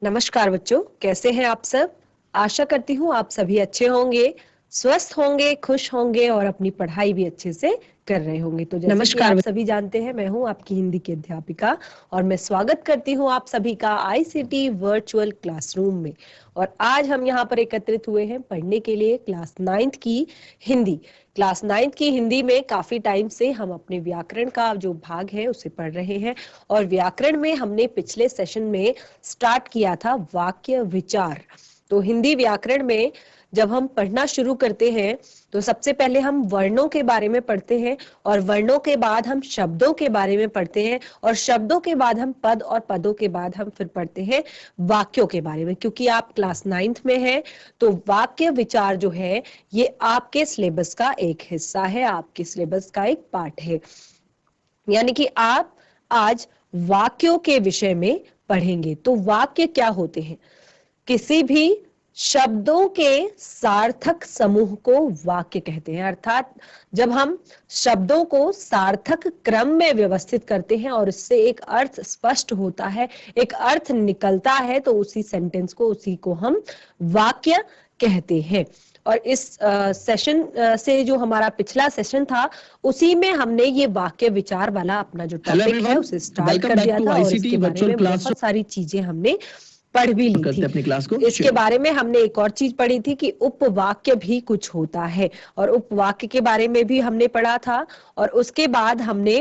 नमस्कार बच्चों, कैसे हैं आप सब। आशा करती हूँ आप सभी अच्छे होंगे, स्वस्थ होंगे, खुश होंगे और अपनी पढ़ाई भी अच्छे से कर रहे होंगे। तो जैसे कि आप सभी जानते हैं, मैं हूँ आपकी हिंदी की अध्यापिका और मैं स्वागत करती हूँ आप सभी का आईसीटी वर्चुअल क्लासरूम में। और आज हम यहाँ पर एकत्रित हुए हैं पढ़ने के लिए क्लास 9th की हिंदी। क्लास 9th की हिंदी में काफी टाइम से हम अपने व्याकरण का जो भाग है उसे पढ़ रहे हैं और व्याकरण में हमने पिछले सेशन में स्टार्ट किया था वाक्य विचार। तो हिंदी व्याकरण में जब हम पढ़ना शुरू करते हैं तो सबसे पहले हम वर्णों के बारे में पढ़ते हैं और वर्णों के बाद हम शब्दों के बारे में पढ़ते हैं और शब्दों के बाद हम पद और पदों के बाद हम फिर पढ़ते हैं वाक्यों के बारे में। क्योंकि आप क्लास 9th में हैं तो वाक्य विचार जो है ये आपके सिलेबस का एक हिस्सा है, आपके सिलेबस का एक पार्ट है। यानी कि आप आज वाक्यों के विषय में पढ़ेंगे। तो वाक्य क्या होते हैं? किसी भी शब्दों के सार्थक समूह को वाक्य कहते हैं। अर्थात जब हम शब्दों को सार्थक क्रम में व्यवस्थित करते हैं और इससे एक अर्थ स्पष्ट होता है, एक अर्थ निकलता है, तो उसी सेंटेंस को, उसी को हम वाक्य कहते हैं। और इस सेशन से जो हमारा पिछला सेशन था उसी में हमने ये वाक्य विचार वाला अपना जो टॉपिक है उसे स्टार्ट कर दिया था और इसके बारे में बहुत सारी चीजें हमने पढ़ भी ली थी। अपनी क्लास को इसके बारे में हमने एक और चीज पढ़ी थी कि उपवाक्य भी कुछ होता है और उपवाक्य के बारे में भी हमने पढ़ा था। और उसके बाद हमने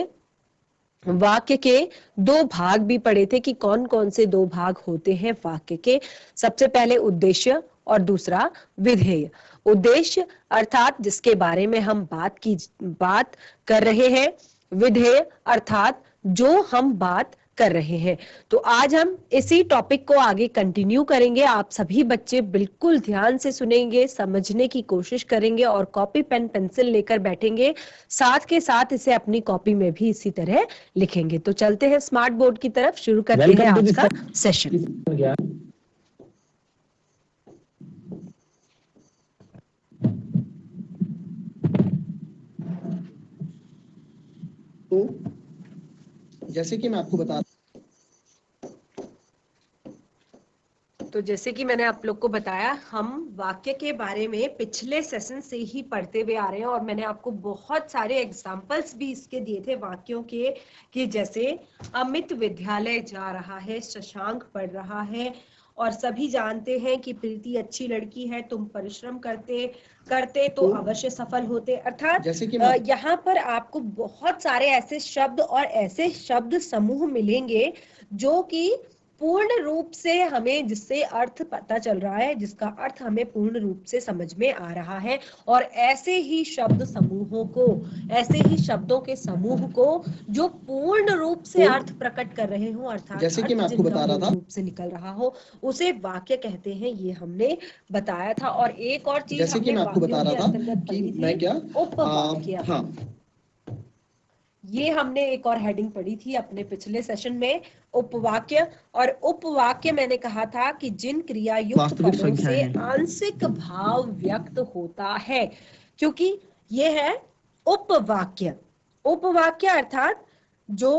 वाक्य के दो भाग भी पढ़े थे कि कौन कौन से दो भाग होते हैं वाक्य के। सबसे पहले उद्देश्य और दूसरा विधेय। उद्देश्य अर्थात जिसके बारे में हम बात कर रहे हैं, विधेय अर्थात जो हम बात कर रहे हैं। तो आज हम इसी टॉपिक को आगे कंटिन्यू करेंगे। आप सभी बच्चे बिल्कुल ध्यान से सुनेंगे, समझने की कोशिश करेंगे और कॉपी पेन पेंसिल लेकर बैठेंगे। साथ के साथ इसे अपनी कॉपी में भी इसी तरह लिखेंगे। तो चलते हैं स्मार्ट बोर्ड की तरफ, शुरू करते हैं आज का सेशन। जैसे कि मैं आपको बता तो जैसे कि मैंने आप लोग को बताया, हम वाक्य के बारे में पिछले सेशन से ही पढ़ते हुए आ रहे हैं और मैंने आपको बहुत सारे एग्जाम्पल्स भी इसके दिए थे वाक्यों के, कि जैसे अमित विद्यालय जा रहा है, शशांक पढ़ रहा है और सभी जानते हैं कि प्रीति अच्छी लड़की है, तुम परिश्रम करते तो अवश्य सफल होते। अर्थात यहाँ पर आपको बहुत सारे ऐसे शब्द और ऐसे शब्द समूह मिलेंगे जो कि पूर्ण रूप से हमें, जिससे अर्थ पता चल रहा है, जिसका अर्थ हमें पूर्ण रूप से समझ में आ रहा है। और ऐसे ही शब्द समूहों को, ऐसे ही शब्दों के समूह को जो पूर्ण रूप से अर्थ प्रकट कर रहे हो, अर्थात जैसे कि मैं आपको बता रहा था रूप से निकल रहा हो, उसे वाक्य कहते हैं। ये हमने बताया था। और एक और चीज जैसे कि मैं आपको बता रहा था कि मैं क्या उपवाक्य, ये हमने एक और हेडिंग पढ़ी थी अपने पिछले सेशन में, उपवाक्य। और उपवाक्य मैंने कहा था कि जिन क्रिया युक्त पदों से आंशिक भाव व्यक्त होता है, क्योंकि ये है उपवाक्य। उपवाक्य अर्थात जो,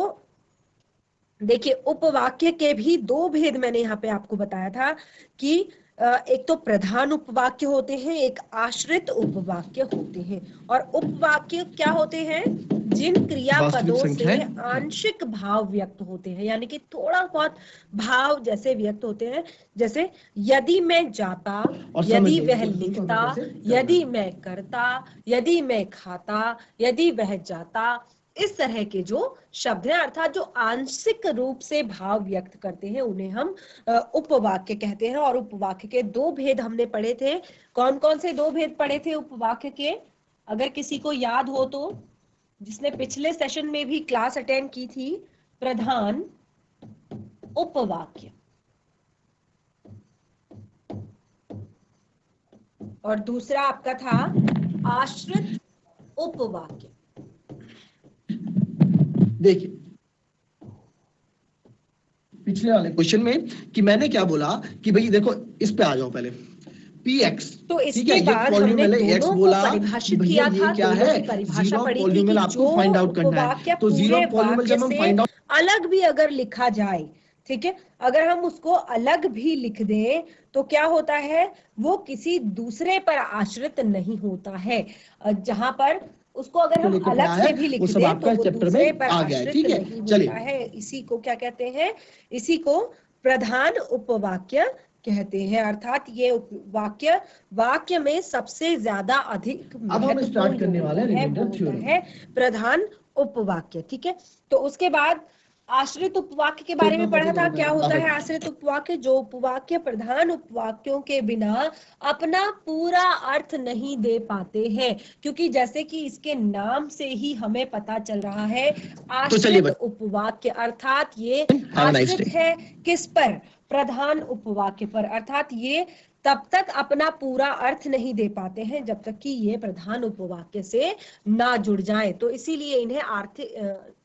देखिए उपवाक्य के भी दो भेद मैंने यहाँ पे आपको बताया था कि एक तो प्रधान उपवाक्य होते हैं, एक आश्रित उपवाक्य होते हैं। और उपवाक्य क्या होते हैं? जिन क्रियापदों से आंशिक भाव व्यक्त होते हैं, यानी कि थोड़ा बहुत भाव जैसे व्यक्त होते हैं। जैसे यदि मैं जाता, यदि वह लिखता, यदि मैं करता, यदि मैं खाता, यदि वह जाता, इस तरह के जो शब्द हैं, अर्थात जो आंशिक रूप से भाव व्यक्त करते हैं, उन्हें हम उपवाक्य कहते हैं। और उपवाक्य के दो भेद हमने पढ़े थे। कौन कौन से दो भेद पढ़े थे उपवाक्य के? अगर किसी को याद हो तो, जिसने पिछले सेशन में भी क्लास अटेंड की थी, प्रधान उपवाक्य और दूसरा आपका था आश्रित उपवाक्य। देखिए पिछले वाले क्वेश्चन में कि मैंने क्या बोला कि भाई देखो, इस पे आ जाओ पहले, px, तो इसके बाद हमने दोनों को परिभाषित किया था। क्या है परिभाषा पढ़ी थी कि जो फाइंड आउट करना है। तो जीरो पॉलीनोमियल जब हम फाइंड आउट अलग भी अगर लिखा जाए ठीक है। अगर हम उसको अलग भी लिख दें तो क्या होता है, वो किसी दूसरे पर आश्रित नहीं होता है। जहां पर उसको अगर हम अलग से भी लिख दें तो वो दूसरे पर आश्रित नहीं होता है। इसी को क्या कहते हैं, इसी को प्रधान उपवाक्य कहते हैं। अर्थात ये वाक्य वाक्य में सबसे ज्यादा अधिक महत्वपूर्ण होता है प्रधान उपवाक्य। ठीक है, तो उसके बाद आश्रित उपवाक्य के बारे में पढ़ा था। क्या होता है आश्रित उपवाक्य, जो उपवाक्य प्रधान उपवाक्यों के बिना अपना पूरा अर्थ नहीं दे पाते हैं। क्योंकि जैसे कि इसके नाम से ही हमें पता चल रहा है, आश्रित उपवाक्य अर्थात ये आश्रित है किस पर, प्रधान उपवाक्य पर। अर्थात ये तब तक अपना पूरा अर्थ नहीं दे पाते हैं जब तक कि ये प्रधान उपवाक्य से ना जुड़ जाए। तो इसीलिए इन्हें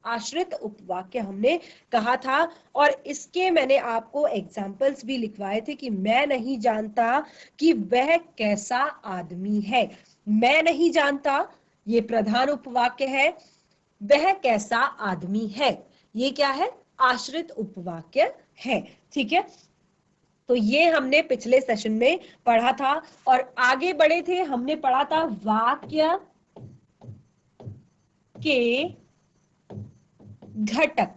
आश्रित उपवाक्य हमने कहा था। और इसके मैंने आपको एग्जाम्पल्स भी लिखवाए थे कि मैं नहीं जानता कि वह कैसा आदमी है। मैं नहीं जानता, ये प्रधान उपवाक्य है। वह कैसा आदमी है, ये क्या है, आश्रित उपवाक्य है। ठीक है, तो ये हमने पिछले सेशन में पढ़ा था। और आगे बढ़े थे, हमने पढ़ा था वाक्य के घटक।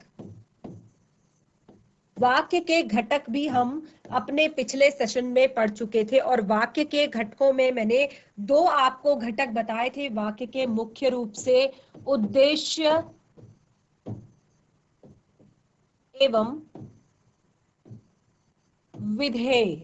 वाक्य के घटक भी हम अपने पिछले सेशन में पढ़ चुके थे। और वाक्य के घटकों में मैंने दो आपको घटक बताए थे वाक्य के, मुख्य रूप से उद्देश्य एवं विधेय।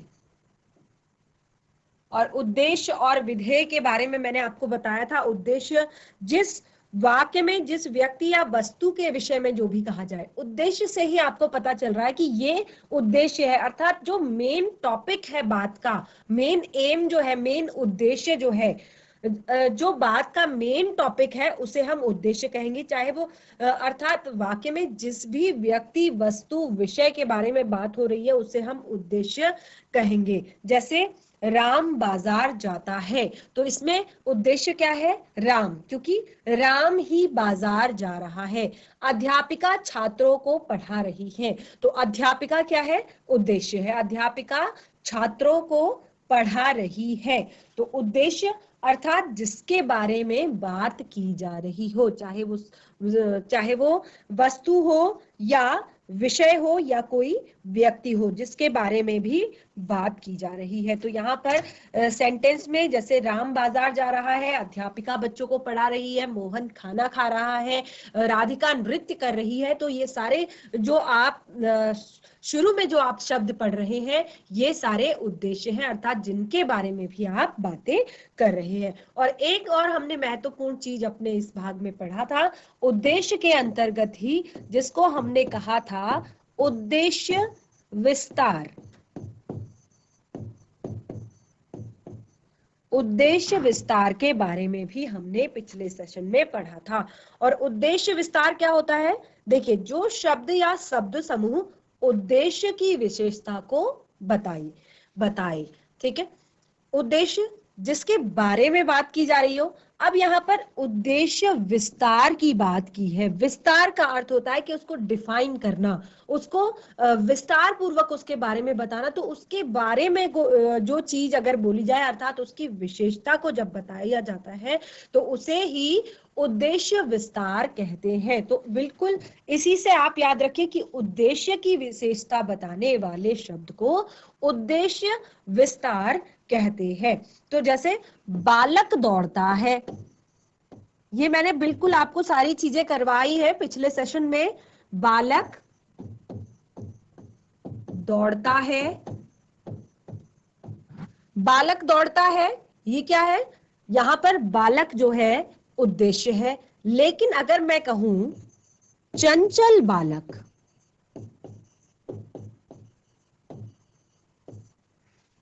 और उद्देश्य और विधेय के बारे में मैंने आपको बताया था। उद्देश्य, जिस वाक्य में जिस व्यक्ति या वस्तु के विषय में जो भी कहा जाए, उद्देश्य से ही आपको पता चल रहा है कि ये उद्देश्य है। अर्थात जो मेन टॉपिक है बात का, मेन एम जो है, मेन उद्देश्य जो है, जो बात का मेन टॉपिक है उसे हम उद्देश्य कहेंगे। चाहे वो अर्थात वाक्य में जिस भी व्यक्ति वस्तु विषय के बारे में बात हो रही है उसे हम उद्देश्य कहेंगे। जैसे राम बाजार जाता है, तो इसमें उद्देश्य क्या है, राम, क्योंकि राम ही बाजार जा रहा है। अध्यापिका छात्रों को पढ़ा रही है, तो अध्यापिका क्या है, उद्देश्य है। अध्यापिका छात्रों को पढ़ा रही है, तो उद्देश्य अर्थात जिसके बारे में बात की जा रही हो, चाहे वो वस्तु हो या विषय हो या कोई व्यक्ति हो, जिसके बारे में भी बात की जा रही है। तो यहाँ पर सेंटेंस में जैसे राम बाजार जा रहा है, अध्यापिका बच्चों को पढ़ा रही है, मोहन खाना खा रहा है, राधिका नृत्य कर रही है, तो ये सारे जो आप शुरू में जो आप शब्द पढ़ रहे हैं ये सारे उद्देश्य हैं, अर्थात जिनके बारे में भी आप बातें कर रहे हैं। और एक और हमने महत्वपूर्ण चीज अपने इस भाग में पढ़ा था, उद्देश्य के अंतर्गत ही, जिसको हमने कहा था उद्देश्य विस्तार। उद्देश्य विस्तार के बारे में भी हमने पिछले सेशन में पढ़ा था। और उद्देश्य विस्तार क्या होता है, देखिए, जो शब्द या शब्द समूह उद्देश्य की विशेषता को बताए। ठीक है, उद्देश्य जिसके बारे में बात की जा रही हो। अब यहाँ पर उद्देश्य विस्तार की बात की है। विस्तार का अर्थ होता है कि उसको डिफाइन करना, उसको विस्तार पूर्वक उसके बारे में बताना। तो उसके बारे में जो चीज अगर बोली जाए, अर्थात उसकी विशेषता को जब बताया जाता है तो उसे ही उद्देश्य विस्तार कहते हैं। तो बिल्कुल इसी से आप याद रखिए कि उद्देश्य की विशेषता बताने वाले शब्द को उद्देश्य विस्तार कहते हैं। तो जैसे बालक दौड़ता है, ये मैंने बिल्कुल आपको सारी चीजें करवाई है पिछले सेशन में। बालक दौड़ता है, बालक दौड़ता है, ये क्या है, यहां पर बालक जो है उद्देश्य है। लेकिन अगर मैं कहूं चंचल बालक,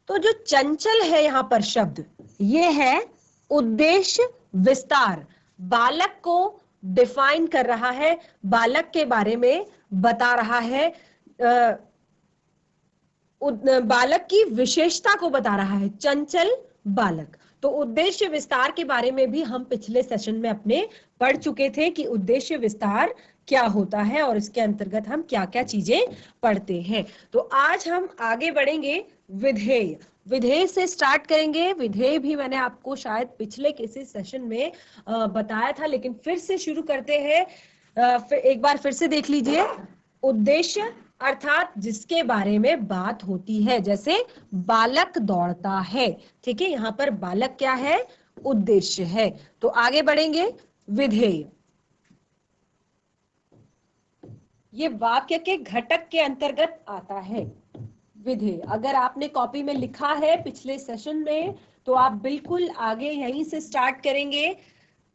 तो जो चंचल है यहां पर शब्द, ये है उद्देश्य विस्तार। बालक को डिफाइन कर रहा है, बालक के बारे में बता रहा है, बालक की विशेषता को बता रहा है, चंचल बालक। तो उद्देश्य विस्तार के बारे में भी हम पिछले सेशन में अपने पढ़ चुके थे कि उद्देश्य विस्तार क्या होता है और इसके अंतर्गत हम क्या क्या चीजें पढ़ते हैं। तो आज हम आगे बढ़ेंगे विधेय। विधेय से स्टार्ट करेंगे। विधेय भी मैंने आपको शायद पिछले किसी सेशन में बताया था, लेकिन फिर से शुरू करते हैं। एक बार फिर से देख लीजिए। उद्देश्य अर्थात जिसके बारे में बात होती है, जैसे बालक दौड़ता है, ठीक है, यहाँ पर बालक क्या है, उद्देश्य है। तो आगे बढ़ेंगे। विधेय ये वाक्य के घटक के अंतर्गत आता है। विधेय अगर आपने कॉपी में लिखा है पिछले सेशन में, तो आप बिल्कुल आगे यहीं से स्टार्ट करेंगे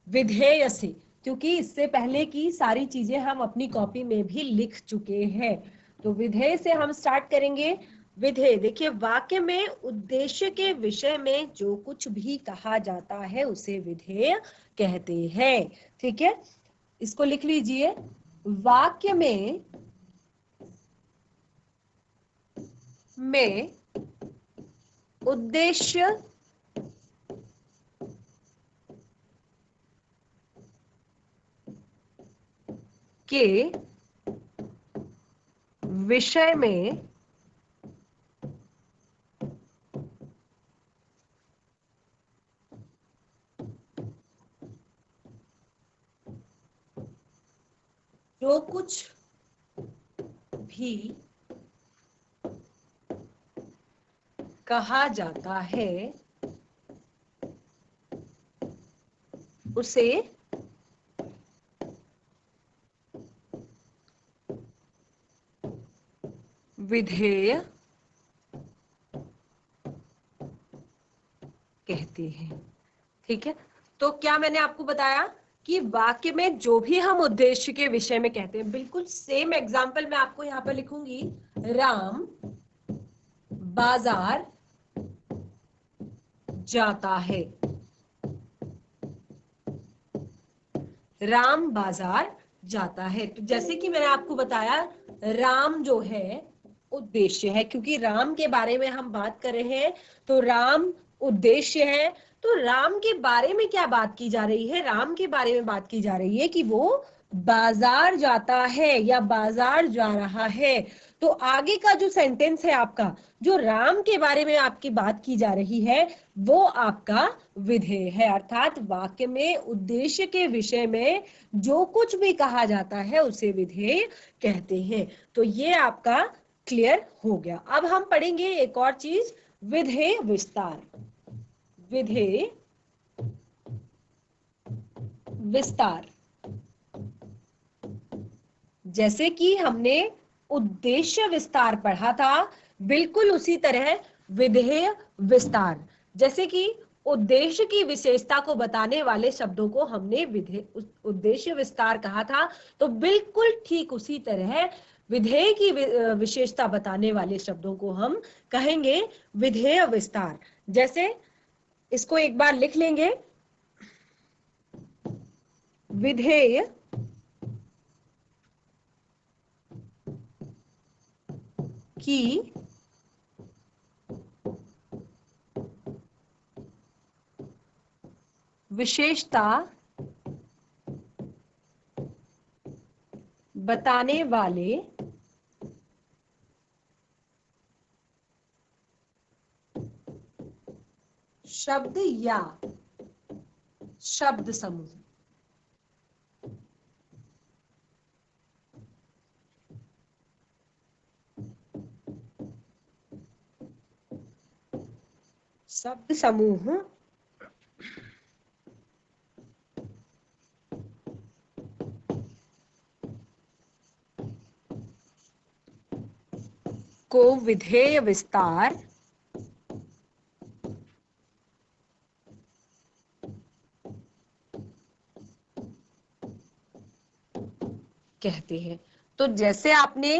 विधेय से, क्योंकि इससे पहले की सारी चीजें हम अपनी कॉपी में भी लिख चुके हैं। तो विधेय से हम स्टार्ट करेंगे। विधेय देखिए, वाक्य में उद्देश्य के विषय में जो कुछ भी कहा जाता है उसे विधेय कहते हैं, ठीक है। इसको लिख लीजिए। वाक्य में उद्देश्य के विषय में जो कुछ भी कहा जाता है उसे विधेय कहते हैं, ठीक है। तो क्या मैंने आपको बताया कि वाक्य में जो भी हम उद्देश्य के विषय में कहते हैं, बिल्कुल सेम एग्जांपल मैं आपको यहां पर लिखूंगी। राम बाजार जाता है। राम बाजार जाता है। तो जैसे कि मैंने आपको बताया, राम जो है उद्देश्य है, क्योंकि राम के बारे में हम बात कर रहे हैं, तो राम उद्देश्य है। तो राम के बारे में क्या बात की जा रही है, राम के बारे में बात की जा रही है कि वो बाजार जाता है या बाजार जा रहा है। तो आगे का जो सेंटेंस है आपका, जो राम के बारे में आपकी बात की जा रही है, वो आपका विधेय है। अर्थात वाक्य में उद्देश्य के विषय में जो कुछ भी कहा जाता है उसे विधेय कहते हैं। तो ये आपका क्लियर हो गया। अब हम पढ़ेंगे एक और चीज, विधेय विस्तार। विधेय विस्तार, जैसे कि हमने उद्देश्य विस्तार पढ़ा था, बिल्कुल उसी तरह विधेय विस्तार। जैसे कि उद्देश्य की विशेषता को बताने वाले शब्दों को हमने उद्देश्य विस्तार कहा था, तो बिल्कुल ठीक उसी तरह विधेय की विशेषता बताने वाले शब्दों को हम कहेंगे विधेय विस्तार। जैसे इसको एक बार लिख लेंगे। विधेय की विशेषता बताने वाले शब्द या शब्द समूह। शब्द समूह को विधेय विस्तार कहते हैं। तो जैसे आपने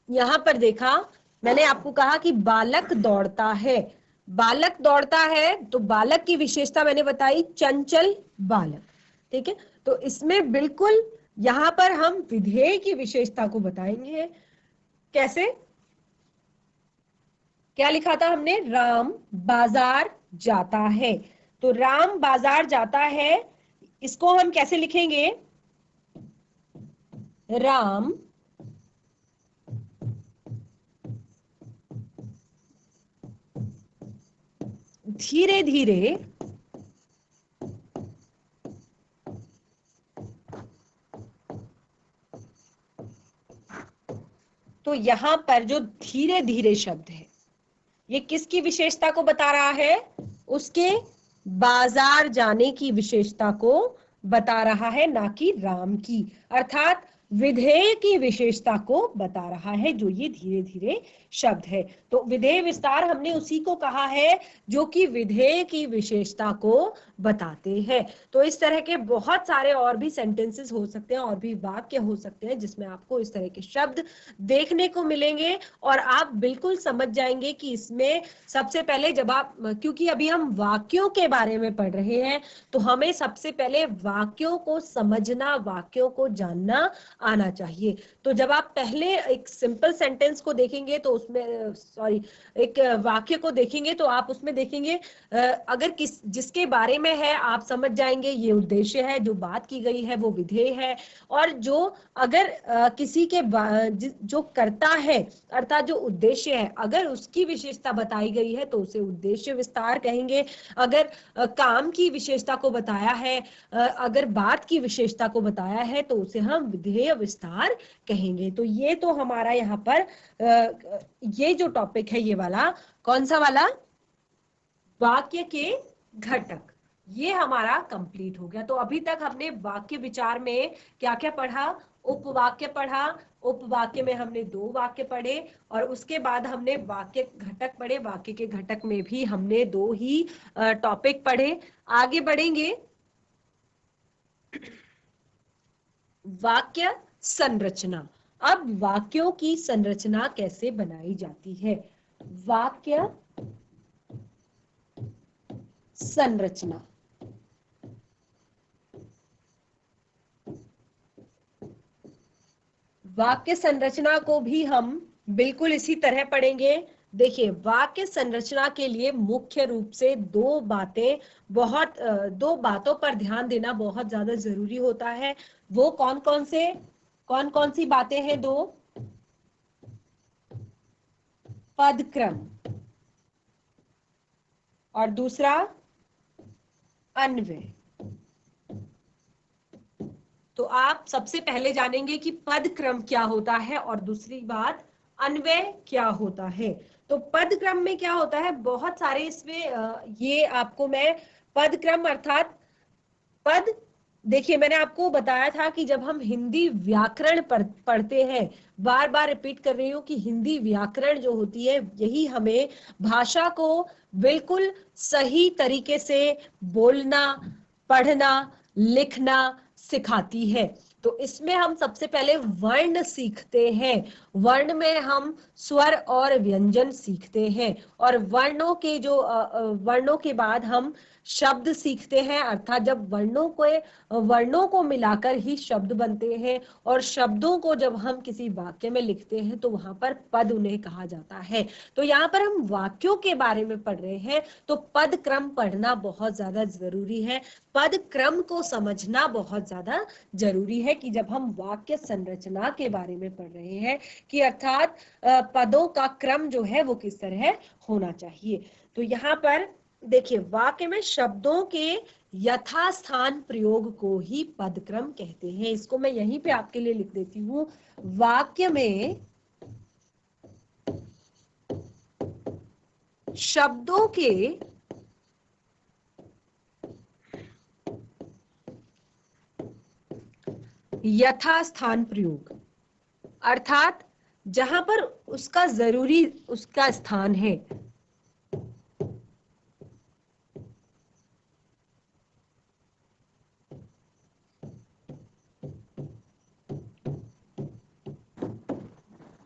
यहां पर देखा, मैंने आपको कहा कि बालक दौड़ता है। बालक दौड़ता है तो बालक की विशेषता मैंने बताई, चंचल बालक, ठीक है। तो इसमें बिल्कुल यहां पर हम विधेय की विशेषता को बताएंगे। कैसे, क्या लिखा था हमने, राम बाजार जाता है। तो राम बाजार जाता है, इसको हम कैसे लिखेंगे, राम धीरे धीरे तो यहां पर जो धीरे धीरे शब्द है ये किसकी विशेषता को बता रहा है? उसके बाजार जाने की विशेषता को बता रहा है, ना कि राम की। अर्थात विधेय की विशेषता को बता रहा है जो ये धीरे धीरे शब्द है। तो विधेय विस्तार हमने उसी को कहा है जो कि विधेय की विशेषता को बताते हैं। तो इस तरह के बहुत सारे और भी सेंटेंसेस हो सकते हैं, और भी वाक्य हो सकते हैं जिसमें आपको इस तरह के शब्द देखने को मिलेंगे और आप बिल्कुल समझ जाएंगे कि इसमें सबसे पहले जब आप, क्योंकि अभी हम वाक्यों के बारे में पढ़ रहे हैं, तो हमें सबसे पहले वाक्यों को समझना, वाक्यों को जानना आना चाहिए। तो जब आप पहले एक सिंपल सेंटेंस को देखेंगे तो उसमें, सॉरी, एक वाक्य को देखेंगे तो आप उसमें देखेंगे अगर जिसके बारे में है आप समझ जाएंगे ये उद्देश्य है, जो बात की गई है वो विधेय है। और जो अगर किसी के जो करता है अर्थात जो उद्देश्य है, अगर उसकी विशेषता बताई गई है तो उसे उद्देश्य विस्तार कहेंगे। अगर काम की विशेषता को बताया है, अगर बात की विशेषता को बताया है तो उसे हम विधेय विस्तार कहेंगे। तो ये तो हमारा यहाँ पर ये जो टॉपिक है ये वाला, कौन सा वाला, वाक्य के घटक, ये हमारा कंप्लीट हो गया। तो अभी तक हमने वाक्य विचार में क्या क्या पढ़ा? उपवाक्य पढ़ा, उपवाक्य में हमने 2 वाक्य पढ़े, और उसके बाद हमने वाक्य घटक पढ़े। वाक्य के घटक में भी हमने 2 ही टॉपिक पढ़े। आगे बढ़ेंगे, वाक्य संरचना। अब वाक्यों की संरचना कैसे बनाई जाती है? वाक्य संरचना, वाक्य संरचना को भी हम बिल्कुल इसी तरह पढ़ेंगे। देखिए, वाक्य संरचना के लिए मुख्य रूप से 2 बातें, 2 बातों पर ध्यान देना बहुत ज्यादा जरूरी होता है। वो कौन कौन सी बातें हैं? 2, पदक्रम, और दूसरा अन्वय। तो आप सबसे पहले जानेंगे कि पद क्रम क्या होता है, और दूसरी बात अन्वय क्या होता है। तो पद क्रम में क्या होता है, बहुत सारे इसमें ये आपको मैं पद क्रम अर्थात पद, देखिए मैंने आपको बताया था कि जब हम हिंदी व्याकरण पढ़ते हैं, बार बार रिपीट कर रही हूँ कि हिंदी व्याकरण जो होती है यही हमें भाषा को बिल्कुल सही तरीके से बोलना, पढ़ना, लिखना सिखाती है। तो इसमें हम सबसे पहले वर्ण सीखते हैं। वर्ण में हम स्वर और व्यंजन सीखते हैं, और वर्णों के बाद हम शब्द सीखते हैं। अर्थात जब वर्णों को मिलाकर ही शब्द बनते हैं, और शब्दों को जब हम किसी वाक्य में लिखते हैं तो वहां पर पद उन्हें कहा जाता है। तो यहाँ पर हम वाक्यों के बारे में पढ़ रहे हैं, तो पद क्रम पढ़ना बहुत ज्यादा जरूरी है। पद क्रम को समझना बहुत ज्यादा जरूरी है कि जब हम वाक्य संरचना के बारे में पढ़ रहे हैं, कि अर्थात पदों का क्रम जो है वो किस तरह होना चाहिए। तो यहाँ पर देखिए, वाक्य में शब्दों के यथास्थान प्रयोग को ही पदक्रम कहते हैं। इसको मैं यहीं पे आपके लिए लिख देती हूँ। वाक्य में शब्दों के यथास्थान प्रयोग, अर्थात जहां पर उसका स्थान है,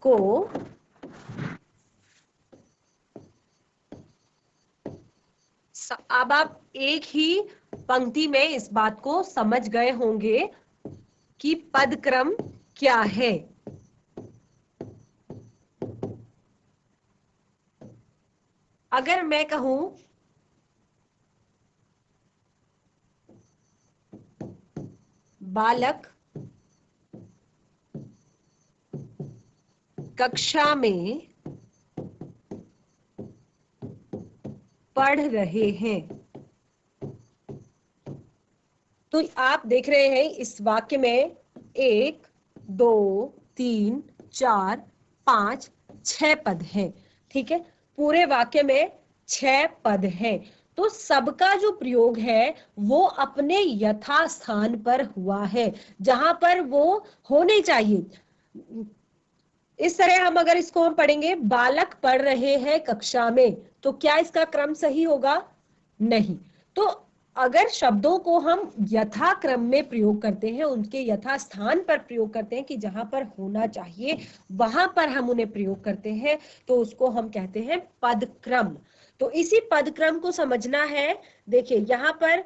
को अब आप एक ही पंक्ति में इस बात को समझ गए होंगे कि पदक्रम क्या है। अगर मैं कहूं बालक कक्षा में पढ़ रहे हैं। तो आप देख रहे हैं इस वाक्य में 1, 2, 3, 4, 5, 6 पद हैं। ठीक है, पूरे वाक्य में 6 पद हैं। तो सबका जो प्रयोग है वो अपने यथास्थान पर हुआ है, जहां पर वो होने चाहिए। इस तरह हम अगर इसको हम पढ़ेंगे, बालक पढ़ रहे हैं कक्षा में, तो क्या इसका क्रम सही होगा? नहीं। तो अगर शब्दों को हम यथा क्रम में प्रयोग करते हैं, उनके यथा स्थान पर प्रयोग करते हैं कि जहां पर होना चाहिए वहां पर हम उन्हें प्रयोग करते हैं, तो उसको हम कहते हैं पदक्रम। तो इसी पदक्रम को समझना है। देखिए यहाँ पर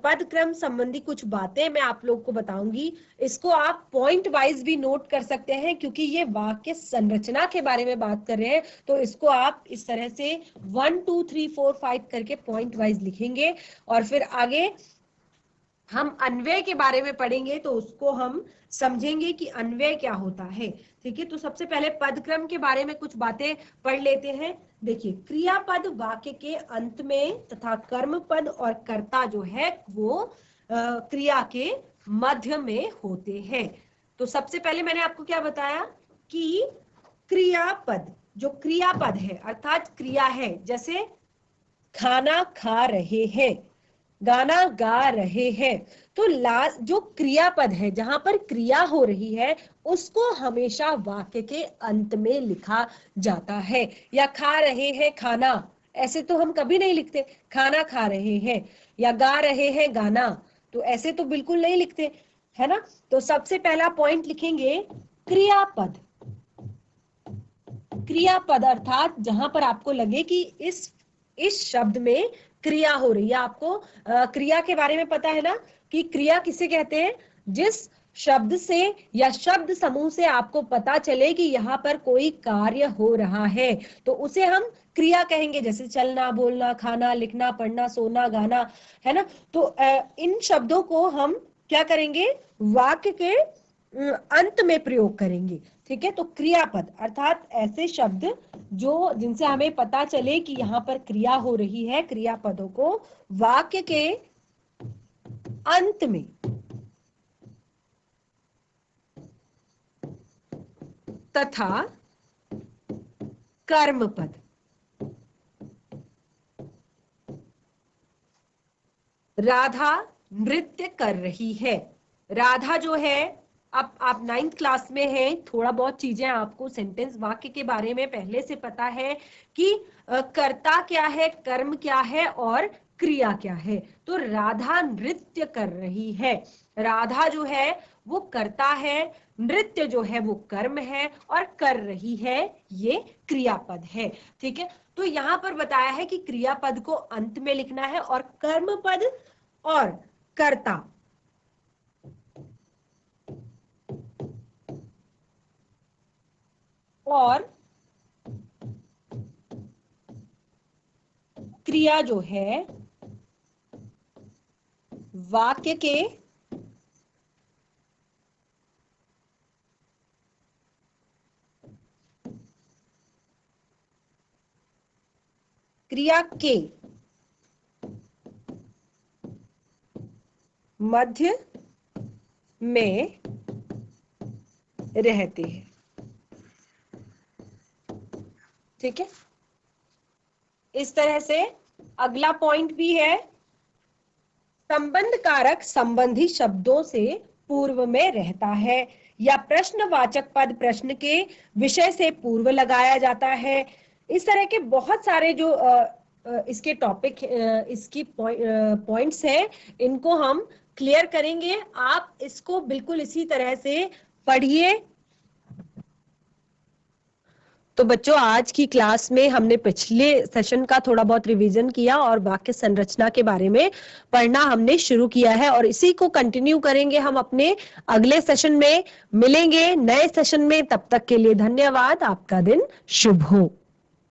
पदक्रम संबंधी कुछ बातें मैं आप लोग को बताऊंगी। इसको आप पॉइंट वाइज भी नोट कर सकते हैं, क्योंकि ये वाक्य संरचना के बारे में बात कर रहे हैं। तो इसको आप इस तरह से 1, 2, 3, 4, 5 करके पॉइंट वाइज लिखेंगे, और फिर आगे हम अन्वय के बारे में पढ़ेंगे, तो उसको हम समझेंगे कि अन्वय क्या होता है। ठीक है, तो सबसे पहले पदक्रम के बारे में कुछ बातें पढ़ लेते हैं। देखिए, क्रियापद वाक्य के अंत में तथा कर्मपद और कर्ता जो है वो क्रिया के मध्य में होते हैं। तो सबसे पहले मैंने आपको क्या बताया कि क्रियापद, जो क्रियापद है अर्थात क्रिया है, जैसे खाना खा रहे हैं, गाना गा रहे हैं, तो जो क्रियापद है जहां पर क्रिया हो रही है उसको हमेशा वाक्य के अंत में लिखा जाता है। या खा रहे हैं खाना, ऐसे तो हम कभी नहीं लिखते, खाना खा रहे हैं। या गा रहे हैं गाना, तो ऐसे तो बिल्कुल नहीं लिखते, है ना। तो सबसे पहला पॉइंट लिखेंगे क्रियापद। क्रियापद अर्थात जहां पर आपको लगे कि इस शब्द में क्रिया हो रही है। आपको क्रिया के बारे में पता है ना कि क्रिया किसे कहते हैं? जिस शब्द से या शब्द समूह से आपको पता चले कि यहाँ पर कोई कार्य हो रहा है, तो उसे हम क्रिया कहेंगे। जैसे चलना, बोलना, खाना, लिखना, पढ़ना, सोना, गाना, है ना। तो इन शब्दों को हम क्या करेंगे? वाक्य के अंत में प्रयोग करेंगे। ठीक है, तो क्रियापद अर्थात ऐसे शब्द जो जिनसे हमें पता चले कि यहाँ पर क्रिया हो रही है, क्रियापदों को वाक्य के अंत में तथा कर्मपद। राधा नृत्य कर रही है। राधा जो है, अब आप 9th क्लास में हैं, थोड़ा बहुत चीजें आपको सेंटेंस वाक्य के बारे में पहले से पता है कि कर्ता क्या है, कर्म क्या है और क्रिया क्या है। तो राधा नृत्य कर रही है। राधा जो है वो कर्ता है, नृत्य जो है वो कर्म है, और कर रही है ये क्रियापद है। ठीक है, तो यहाँ पर बताया है कि क्रियापद को अंत में लिखना है और कर्मपद और कर्ता और क्रिया जो है वाक्य के मध्य में रहते हैं। ठीक है, इस तरह से अगला पॉइंट भी है, संबंध कारक संबंधी शब्दों से पूर्व में रहता है, या प्रश्नवाचक पद प्रश्न के विषय से पूर्व लगाया जाता है। इस तरह के बहुत सारे जो इसके टॉपिक, इसकी पॉइंट्स हैं, इनको हम क्लियर करेंगे। आप इसको बिल्कुल इसी तरह से पढ़िए। तो बच्चों, आज की क्लास में हमने पिछले सेशन का थोड़ा बहुत रिवीजन किया और वाक्य संरचना के बारे में पढ़ना हमने शुरू किया है, और इसी को कंटिन्यू करेंगे हम अपने अगले सेशन में। मिलेंगे नए सेशन में, तब तक के लिए धन्यवाद। आपका दिन शुभ हो।